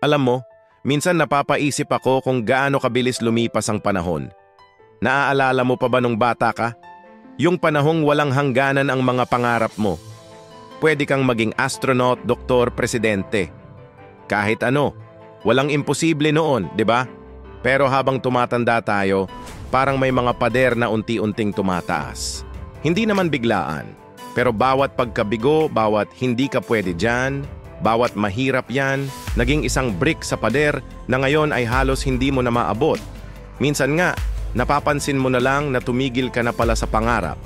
Alam mo, minsan napapaisip ako kung gaano kabilis lumipas ang panahon. Naaalala mo pa ba nung bata ka? Yung panahong walang hangganan ang mga pangarap mo. Pwede kang maging astronaut, doktor, presidente. Kahit ano, walang imposible noon, di ba? Pero habang tumatanda tayo, parang may mga pader na unti-unting tumataas. Hindi naman biglaan, pero bawat pagkabigo, bawat hindi ka pwede dyan, bawat mahirap yan, naging isang brick sa pader na ngayon ay halos hindi mo na maabot. Minsan nga, napapansin mo na lang na tumigil ka na pala sa pangarap.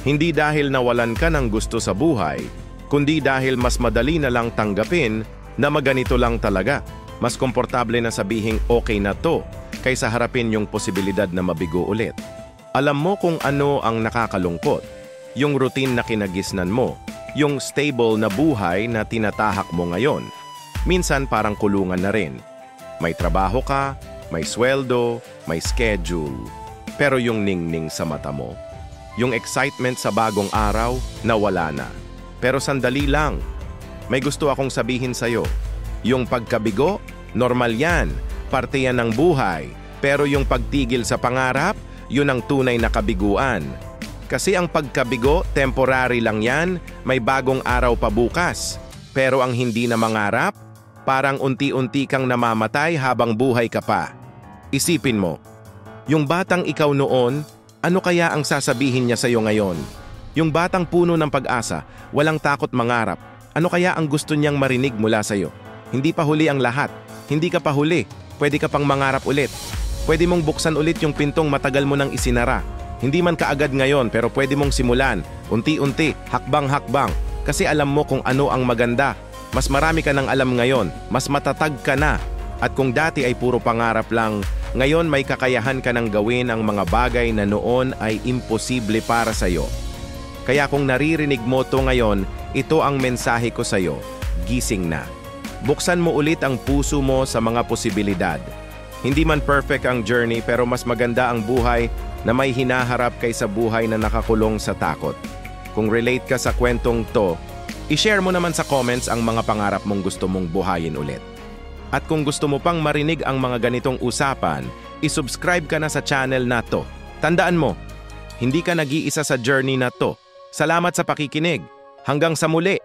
Hindi dahil nawalan ka ng gusto sa buhay, kundi dahil mas madali na lang tanggapin na maganito lang talaga. Mas komportable na sabihing okay na to kaysa harapin yung posibilidad na mabigo ulit. Alam mo kung ano ang nakakalungkot? Yung routine na kinagisnan mo, yung stable na buhay na tinatahak mo ngayon. Minsan parang kulungan na rin. May trabaho ka, may sweldo, may schedule. Pero yung ningning sa mata mo, yung excitement sa bagong araw, nawala na. Pero sandali lang, may gusto akong sabihin sa'yo. Yung pagkabigo, normal yan, parte yan ng buhay. Pero yung pagtigil sa pangarap, yun ang tunay na kabiguan. Kasi ang pagkabigo, temporary lang yan, may bagong araw pa bukas. Pero ang hindi na mangarap, parang unti-unti kang namamatay habang buhay ka pa. Isipin mo, yung batang ikaw noon, ano kaya ang sasabihin niya sa'yo ngayon? Yung batang puno ng pag-asa, walang takot mangarap, ano kaya ang gusto niyang marinig mula sa'yo? Hindi pa huli ang lahat, hindi ka pa huli, pwede ka pang mangarap ulit. Pwede mong buksan ulit yung pintong matagal mo nang isinara. Hindi man kaagad ngayon pero pwede mong simulan, unti-unti, hakbang-hakbang. Kasi alam mo kung ano ang maganda. Mas marami ka nang alam ngayon, mas matatag ka na. At kung dati ay puro pangarap lang, ngayon may kakayahan ka nang gawin ang mga bagay na noon ay imposible para sa'yo. Kaya kung naririnig mo to ngayon, ito ang mensahe ko sa'yo, gising na. Buksan mo ulit ang puso mo sa mga posibilidad. Hindi man perfect ang journey pero mas maganda ang buhay na may hinaharap kaysa buhay na nakakulong sa takot. Kung relate ka sa kwentong to, i-share mo naman sa comments ang mga pangarap mong gusto mong buhayin ulit. At kung gusto mo pang marinig ang mga ganitong usapan, i-subscribe ka na sa channel na to. Tandaan mo, hindi ka nag-iisa sa journey na to. Salamat sa pakikinig. Hanggang sa muli!